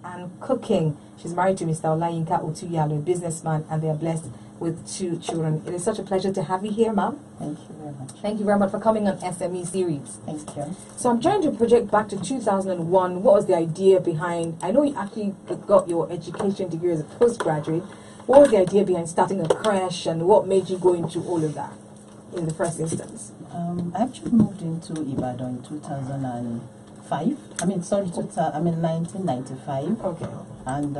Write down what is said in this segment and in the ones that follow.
and cooking. She's married to Mr. Olayinka Otuyalo, a businessman, and they are blessed with 2 children. It is such a pleasure to have you here, ma'am. Thank you very much. Thank you very much for coming on SME series. Thank you. So I'm trying to project back to 2001. What was the idea behind? I know you actually got your education degree as a postgraduate. What was the idea behind starting a creche, and what made you go into all of that in the first instance? I actually moved into Ibadan in 2005. 1995. Okay. And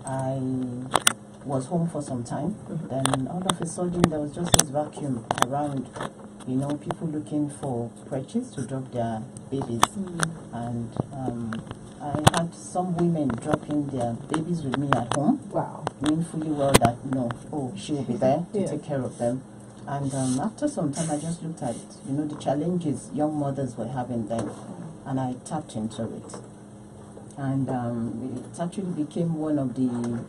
I was home for some time. Then all of a sudden there was just this vacuum around, people looking for creches to drop their babies. And I had some women dropping their babies with me at home. Wow. Knowing fully well that, she will be there to take care of them. And after some time, I just looked at, the challenges young mothers were having then, and I tapped into it. And it actually became one of the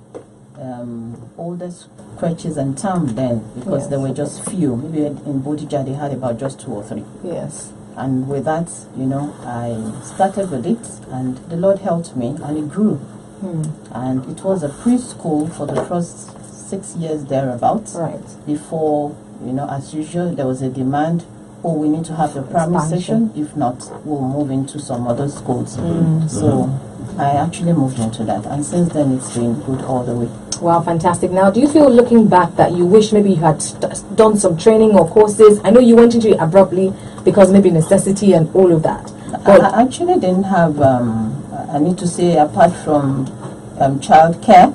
oldest creches in town then, because there were just few. Maybe in Bodija they had about just 2 or 3. Yes. And with that, I started with it, and the Lord helped me, and it grew. And it was a preschool for the first 6 years thereabouts. Right. Before, as usual, there was a demand, we need to have the primary session. If not, we'll move into some other schools. So I actually moved into that, and since then it's been good all the way. Wow, fantastic. Now, do you feel, looking back, that you wish maybe you had done some training or courses? I know you went into it abruptly because maybe necessity and all of that. But I actually didn't have, I need to say, apart from child care,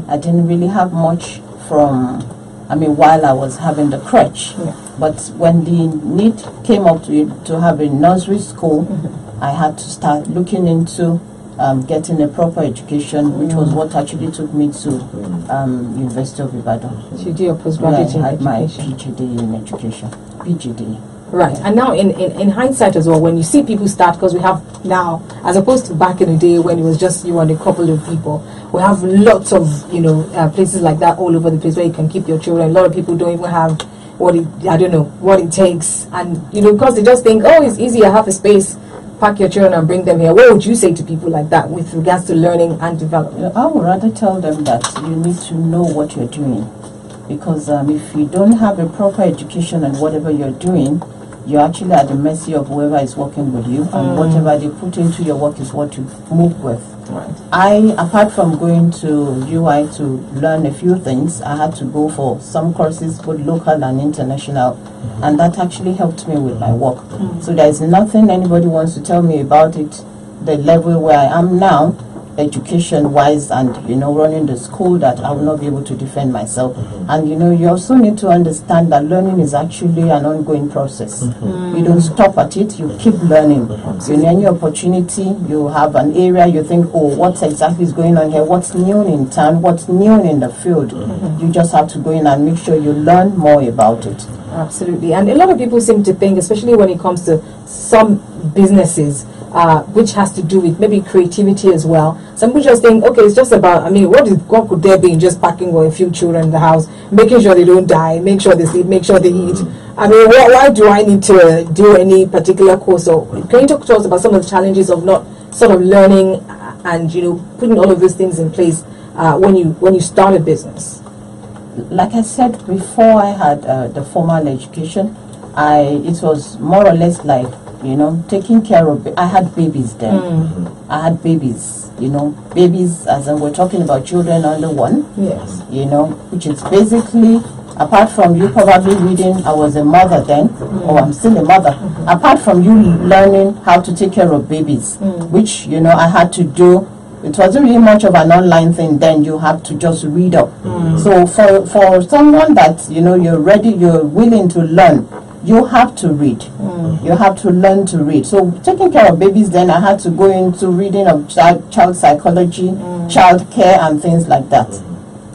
I didn't really have much from, while I was having the crutch. But when the need came up to have a nursery school, I had to start looking into getting a proper education, which was what actually took me to University of Ibadan. So you do your postgraduate in I had my education. PGD in education. PGD. Right. And now in hindsight as well, when you see people start, because we have now, as opposed to back in the day when it was just you and a couple of people, we have lots of, places like that all over the place where you can keep your children. A lot of people don't even have what it takes. And, because they just think, it's easy, I have a space, pack your children and bring them here. What would you say to people like that with regards to learning and development? I would rather tell them that you need to know what you're doing. Because if you don't have a proper education in whatever you're doing, you're actually at the mercy of whoever is working with you, and whatever they put into your work is what you move with. Right. Apart from going to UI to learn a few things, I had to go for some courses, both local and international, and that actually helped me with my work. So there is nothing anybody wants to tell me about it, the level where I am now, education-wise, and running the school, that I will not be able to defend myself. And you also need to understand that learning is actually an ongoing process. You don't stop at it, you keep learning. In any opportunity, you have an area you think, what exactly is going on here, what's new in town, what's new in the field. You just have to go in and make sure you learn more about it. Absolutely. And a lot of people seem to think, especially when it comes to some businesses, which has to do with maybe creativity as well. Some people just think, okay, it's just about, what could there be in just packing a few children in the house, making sure they don't die, make sure they sleep, make sure they eat. Why do I need to do any particular course? Or can you talk to us about some of the challenges of not sort of learning and, putting all of those things in place when you start a business? Like I said before, I had the formal education. It was more or less like, taking care of. I had babies then. I had babies. Babies, as in we're talking about children under 1. Yes. Which is basically, apart from you probably reading, I was a mother then, or I'm still a mother. Apart from you learning how to take care of babies, which I had to do. It wasn't really much of an online thing then. You have to just read up. So for someone that you're ready, you're willing to learn, you have to read. You have to learn to read. So taking care of babies, then I had to go into reading of child psychology, child care, and things like that.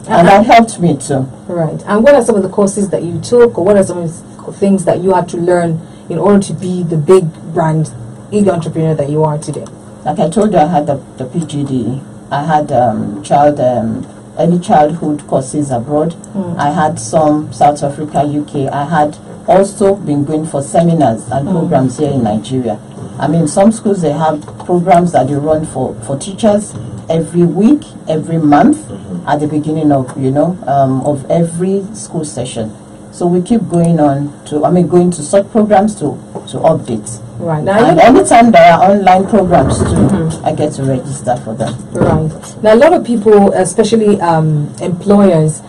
And that helped me too. Right. And what are some of the courses that you took, or what are some of the things that you had to learn in order to be the big brand, big entrepreneur that you are today? Like I told you, I had the PGD. I had early childhood courses abroad. I had some South Africa, UK. I had also been going for seminars and programs here in Nigeria. Some schools, they have programs that you run for teachers. every week, every month, at the beginning of of every school session. So we keep going on going to such programs to update. Right. Now, and anytime there are online programs too, I get to register for them. Right. Now, a lot of people, especially employers,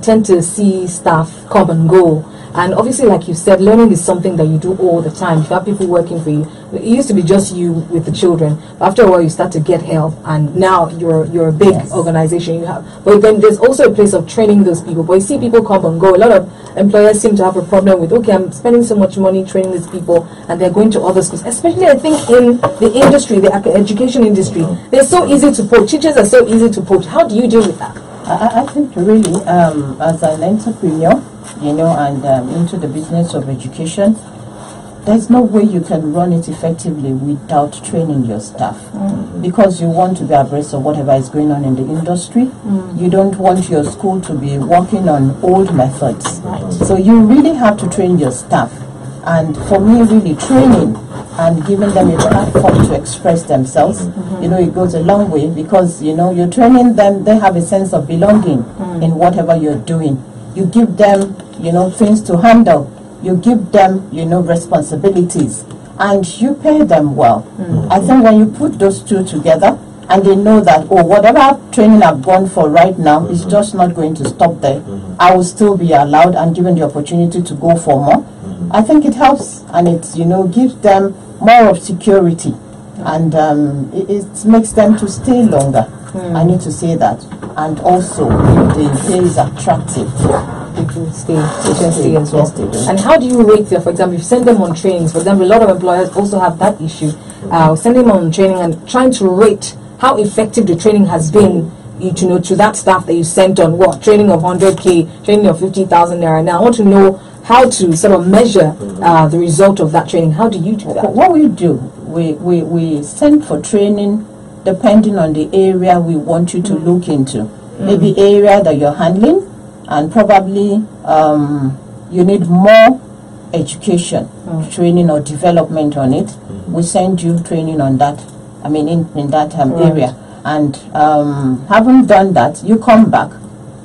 tend to see staff come and go. And obviously, like you said, learning is something that you do all the time. If you have people working for you, it used to be just you with the children. After a while, you start to get help, and now you're a big organization. You have, but then there's also a place of training those people. But you see people come and go. A lot of employers seem to have a problem with, okay, I'm spending so much money training these people, and they're going to other schools. Especially, I think, in the industry, the education industry, they're so easy to poach. Teachers are so easy to poach. How do you deal with that? I think really, as an entrepreneur, and into the business of education, there's no way you can run it effectively without training your staff, because you want to be abreast of whatever is going on in the industry. You don't want your school to be working on old methods. So you really have to train your staff. And for me, really, training and giving them a platform to express themselves, it goes a long way, because, you're training them, they have a sense of belonging in whatever you're doing. You give them, things to handle. You give them, responsibilities, and you pay them well. I think when you put those two together, and they know that, whatever training I've gone for right now is just not going to stop there. I will still be allowed and given the opportunity to go for more. I think it helps, and it, gives them more of security, and it makes them to stay longer. I need to say that. And also, if the pay is attractive, people stay as well. And how do you rate them? For example, if you send them on trainings, for example, a lot of employers also have that issue. Sending them on training and trying to rate how effective the training has been, to that staff that you sent on training of 100K, training of 50,000 naira. Now, I want to know how to sort of measure the result of that training. How do you do that? What we do, we send for training depending on the area we want you to look into. Maybe area that you're handling, and probably you need more education, training or development on it. We send you training on that, in that area. And having done that, you come back.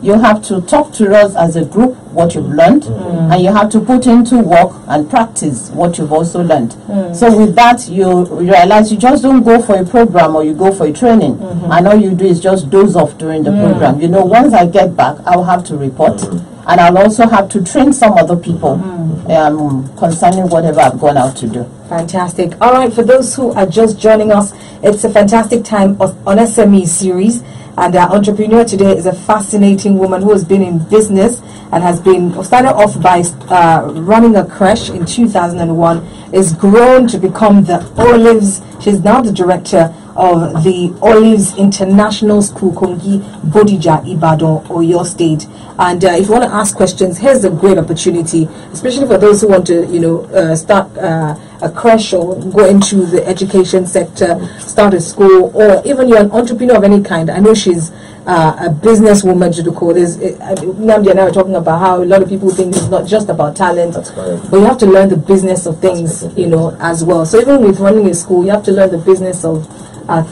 You have to talk to us as a group what you've learned, and you have to put into work and practice what you've also learned. So with that, you realize you just don't go for a program or you go for a training, and all you do is just doze off during the program. Once I get back, I'll have to report, and I'll also have to train some other people concerning whatever I've gone out to do. Fantastic. All right, for those who are just joining us, it's a fantastic time on SME series. And our entrepreneur today is a fascinating woman who has been in business and has been started off by running a creche in 2001, is grown to become the Olives. She's now the director of the Olives International School, Kongi, Bodija, Ibadan, Oyo State. And if you want to ask questions, here's a great opportunity, especially for those who want to, start a creche or go into the education sector, start a school, or even you're an entrepreneur of any kind. I know she's a businesswoman, Juduko. Namdi and I were talking about how a lot of people think it's not just about talent, but you have to learn the business of things, as well. So even with running a school, you have to learn the business of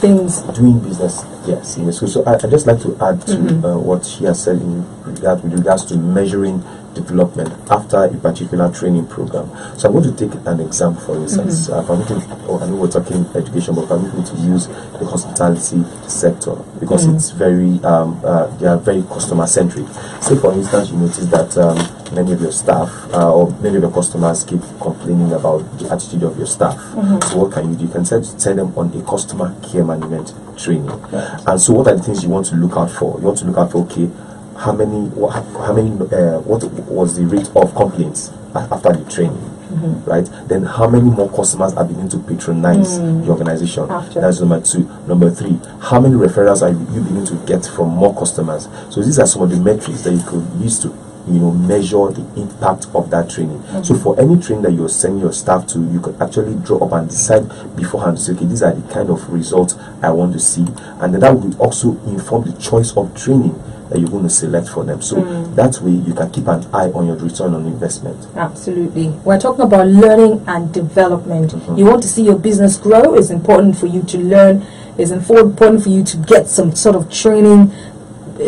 things. Doing business, yes, in the school. So I'd just like to add to what she has said with regards to measuring development after a particular training program. So I'm going to take an example, for instance. I know we're talking education, but permit me to use the hospitality sector, because it's very, they are very customer centric. Say, for instance, you notice that many of your staff or many of your customers keep complaining about the attitude of your staff. So what can you do? You can send them on a customer care management training. And so what are the things you want to look out for? You want to look out for, okay, what was the rate of complaints after the training, right? Then how many more customers are beginning to patronize the organization? That's number 2. Number 3, how many referrals are you beginning to get from more customers? So these are some of the metrics that you could use to measure the impact of that training. So for any training that you're sending your staff to, you could actually draw up and decide beforehand to say, okay, these are the kind of results I want to see, and then that will also inform the choice of training that you're going to select for them. So that way you can keep an eye on your return on investment. Absolutely. We're talking about learning and development. You want to see your business grow, it's important for you to learn it's important for you to get some sort of training.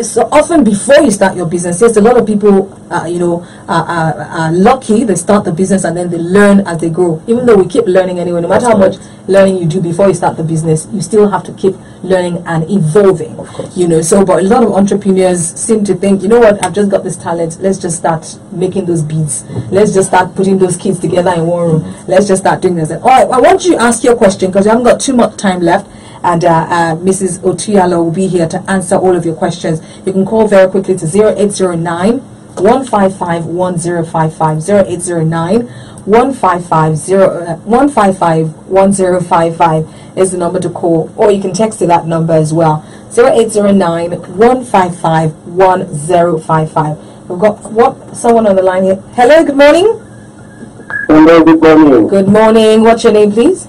So often before you start your business, yes, a lot of people, are lucky. They start the business and then they learn as they grow. Even though we keep learning anyway, no matter how much learning you do before you start the business, you still have to keep learning and evolving. Of course. But a lot of entrepreneurs seem to think, you know what, I've just got this talent. Let's just start making those beads. Let's just start putting those kids together in one room. Let's just start doing this. All right, I want you to ask your question because we haven't got too much time left. And Mrs. Otuyalo will be here to answer all of your questions. You can call very quickly to 0809 155 1055. 0809 155 1055 is the number to call, or you can text to that number as well. 0809 155 1055. We've got someone on the line here. Hello, good morning. Hello, good morning. Good morning. What's your name, please?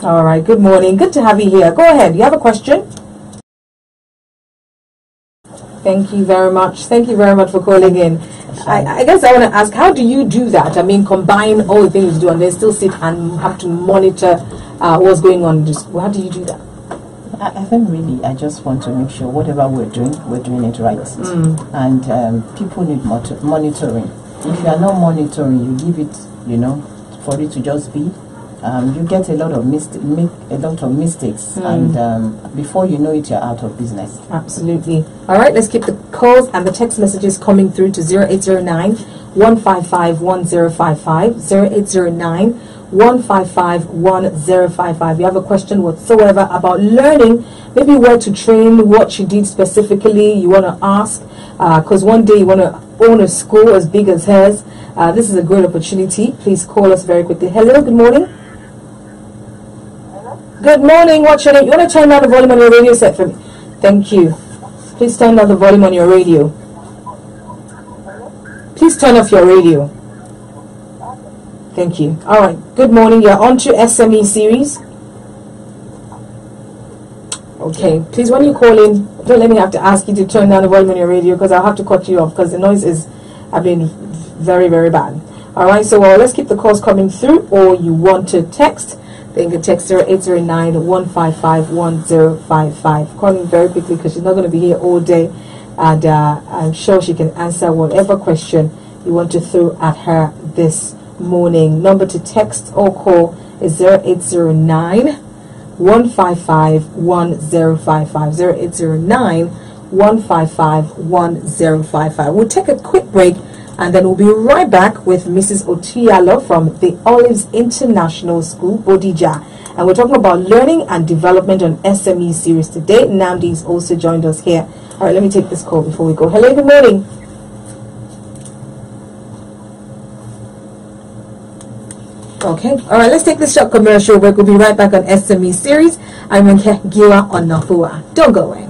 All right, good morning. Good to have you here. Go ahead. You have a question? Thank you very much. Thank you very much for calling in. I guess I want to ask, how do you do that? I mean, combine all the things you do and then still sit and have to monitor what's going on. How do you do that? I think really I just want to make sure whatever we're doing it right. And people need monitoring. If you are not monitoring, you leave it, for it to just be. You get a lot of mistakes, and before you know it, you're out of business. Absolutely. All right, let's keep the calls and the text messages coming through to 0809 155 1055. 0809 155 1055. You have a question whatsoever about learning, maybe where to train, what you did specifically, you want to ask, because one day you want to own a school as big as hers. This is a great opportunity. Please call us very quickly. Hello, good morning. Good morning, what's your name? You want to turn down the volume on your radio set for me? Thank you. Please turn down the volume on your radio. Please turn off your radio. Thank you. All right, good morning. You're on to SMEseries. Okay, please, when you call in, don't let me have to ask you to turn down the volume on your radio because I'll have to cut you off because the noise is, very, very bad. All right, so let's keep the calls coming through, or you want to text. Then you can text 0809 155 1055. Calling very quickly because she's not going to be here all day, and I'm sure she can answer whatever question you want to throw at her this morning. Number to text or call is 0809 155 1055. 0809 155 1055. We'll take a quick break and then we'll be right back with Mrs. Otuyalo from the Olives International School, Bodija. And we're talking about learning and development on SMEseries today. Namdi's also joined us here. All right, let me take this call before we go. Hello, good morning. Okay, all right, let's take this short commercial break. We'll be right back on SMEseries. I'm Ronke Giwa on Nafua. Don't go away.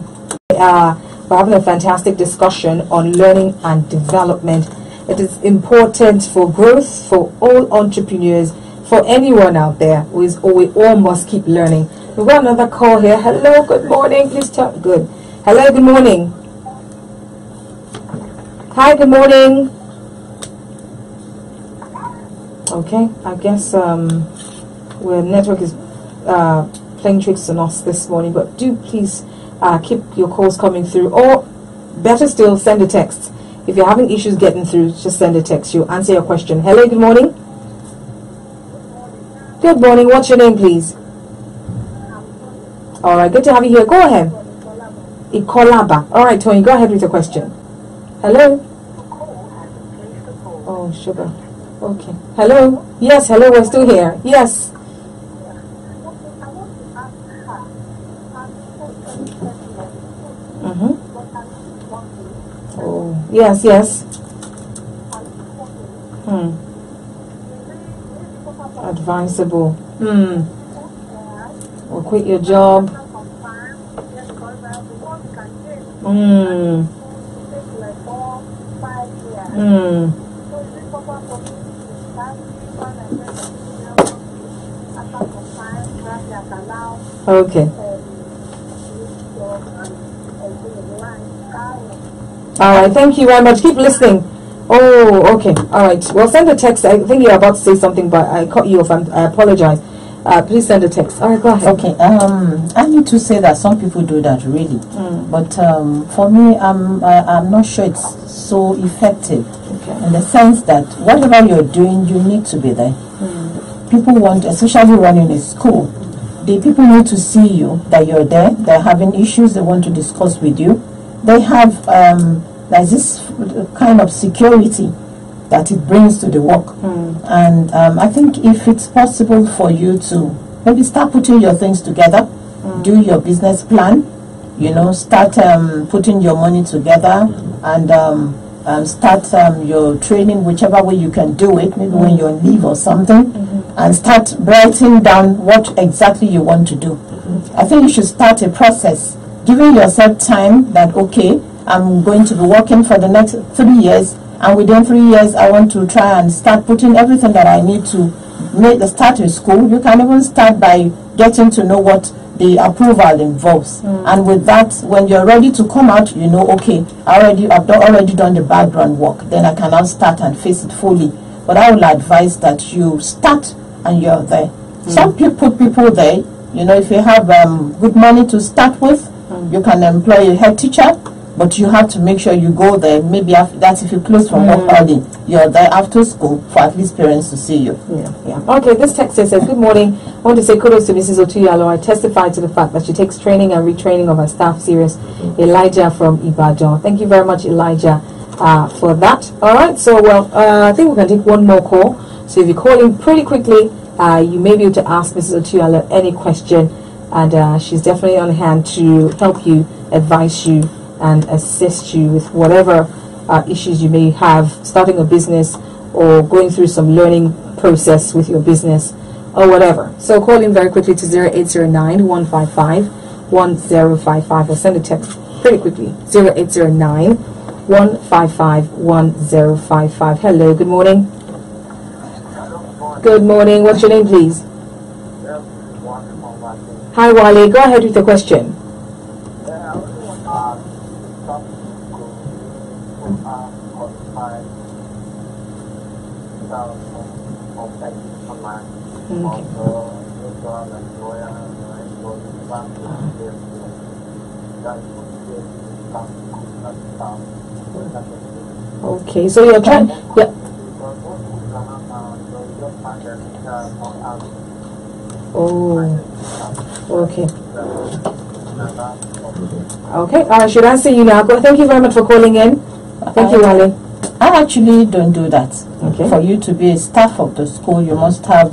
We're having a fantastic discussion on learning and development. It is important for growth, for all entrepreneurs, for anyone out there. We all must keep learning. We've got another call here. Hello, good morning. Please talk. Good. Hello, good morning. Hi, good morning. Okay, I guess where network is playing tricks on us this morning, but do please keep your calls coming through, or better still, send a text. If you're having issues getting through, just send a text. You'll answer your question. Hello, good morning. Good morning. What's your name, please? All right, good to have you here. Go ahead. Ikolaba. All right, Tony, go ahead with your question. Hello. Oh, sugar. Okay. Hello. Yes, hello. We're still here. Yes. Oh, yes, yes. Advisable. Or quit your job. Okay. All right, thank you very much. Keep listening. Oh, okay. All right. Well, send a text. I think you're about to say something, but I cut you off. I apologize. please send a text. All right, go ahead. Okay. I need to say that some people do that really, but for me, I'm not sure it's so effective. Okay. In the sense that whatever you're doing, you need to be there. People want, especially running a school, the people need to see you, that you're there. They're having issues they want to discuss with you. They have there's this kind of security that it brings to the work. And I think if it's possible for you to maybe start putting your things together, do your business plan, start putting your money together, and start your training whichever way you can do it, maybe when you're on leave or something, and start writing down what exactly you want to do. I think you should start a process, giving yourself time that, okay, I'm going to be working for the next 3 years, and within 3 years I want to try and start putting everything that I need to start a school. You can even start by getting to know what the approval involves, and with that, when you're ready to come out, okay, I've already done the background work, then I can now start and face it fully. But I will advise that you start and you're there. Some people put people there, if you have good money to start with, you can employ a head teacher, but you have to make sure you go there. Maybe after that, if you close from work early, you're there after school for at least parents to see you. Yeah. Okay, this text says, good morning. I want to say kudos to Mrs. Otuyalo. I testify to the fact that she takes training and retraining of her staff serious. Elijah from Ibadan. Thank you very much, Elijah, for that. All right, so I think we can take one more call. So if you call in pretty quickly, you may be able to ask Mrs. Otuyalo any question, and she's definitely on hand to help you, advise you, and assist you with whatever issues you may have starting a business or going through some learning process with your business or whatever. So call in very quickly to 0809-155-1055 or send a text pretty quickly, 0809-155-1055. Hello, good morning. Good morning. What's your name, please? Hi, Wale. Go ahead with your question. Okay, so you're trying. Yeah. Oh. Okay. Okay. I should answer you now. Thank you very much for calling in. Thank you, Wale. I actually don't do that. Okay. For you to be a staff of the school, you must have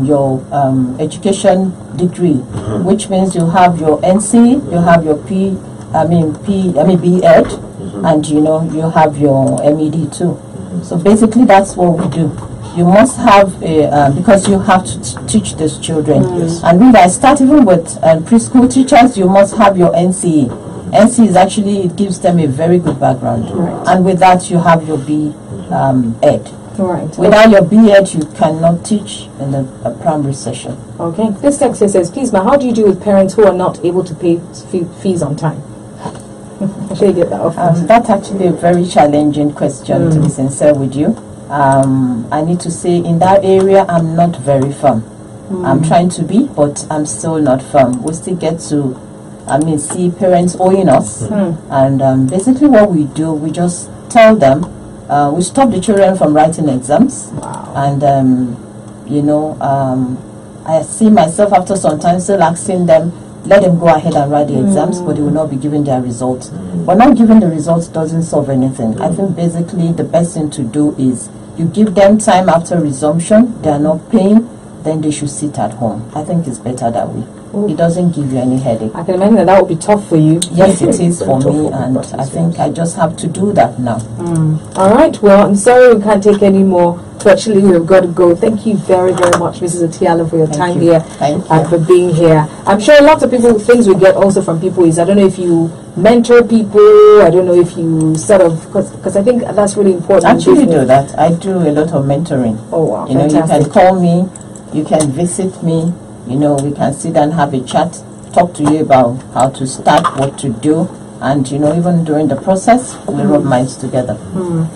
your education degree, which means you have your NC, you have your B.Ed, and you have your MED too. So basically, that's what we do. You must have because you have to teach these children. And when I start even with preschool teachers, you must have your NCE. NC is actually, it gives them a very good background. And with that, you have your B.Ed. Right. Without your B.Ed, you cannot teach in the primary session. Okay. This text here says, please, ma, how do you deal with parents who are not able to pay fees on time? I should get that off. That's actually a very challenging question, to be sincere with you. I need to say, in that area, I'm not very firm. I'm trying to be, but I'm still not firm. We still get to see parents owing us, and basically what we do, we just tell them, we stop the children from writing exams, and I see myself after some time still asking them, let them go ahead and write the exams, but they will not be given their results. But not giving the results doesn't solve anything. I think basically the best thing to do is you give them time after resumption, they are not paying, then they should sit at home. I think it's better that way. It doesn't give you any headache. I can imagine that would be tough for you. Yes, it is for me, and I think I just have to do that now. All right, well, I'm sorry we can't take any more. Fortunately, we've got to go. Thank you very, very much, Mrs. Otuyalo, for your time here and for being here. I'm sure lots of people, things we get also from people is, I don't know if you mentor people, I don't know if you sort of, because I think that's really important. I actually do that. I do a lot of mentoring. Oh, wow. You can call me, you can visit me, we can sit and have a chat, talk to you about how to start, what to do, and even during the process, we rub minds together.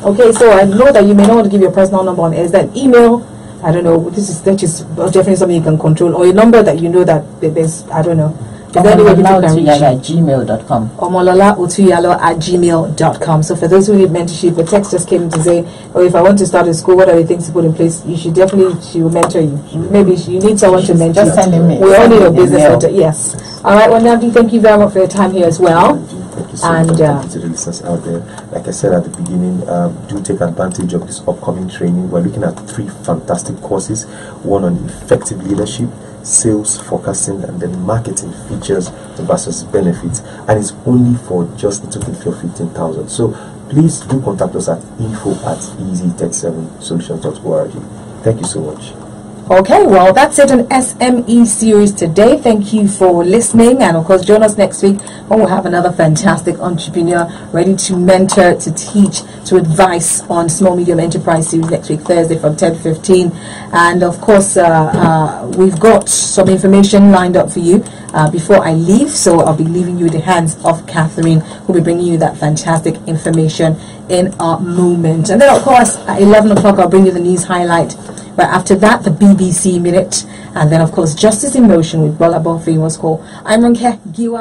Okay, so I know that you may not want to give your personal number on air. Is that email I don't know, that is definitely something you can control, or a number that you know that there's, I don't know. Is there any way people can reach you? at gmail.com. omololaotuyalo@gmail.com. So for those who need mentorship, a text just came to say, oh, if I want to start a school, what are the things to put in place? You should definitely, she will mentor you. Maybe you need someone to mentor you. Just send me. We all need a business mentor. Yes. All right, well, Nandi, thank you very much for your time here as well. Thank you so much. Thank you to the listeners out there. Like I said at the beginning, do take advantage of this upcoming training. We're looking at 3 fantastic courses. One on effective leadership, sales, forecasting, and then marketing features versus benefits. And it's only for just a token fee of 15,000. So please do contact us at info@easy37solutions.org. Thank you so much. Okay, well, that's it on SME series today. Thank you for listening, and of course join us next week when we'll have another fantastic entrepreneur ready to mentor, to teach, to advise on small medium enterprise series next week, Thursday from 10 to 15. And of course we've got some information lined up for you before I leave, so I'll be leaving you in the hands of Catherine, who'll be bringing you that fantastic information in a moment. And then of course at 11 o'clock I'll bring you the news highlight. But after that, the BBC Minute, and then of course Justice in Motion with Bola Bonfi was called. I'm Ronke Giwa.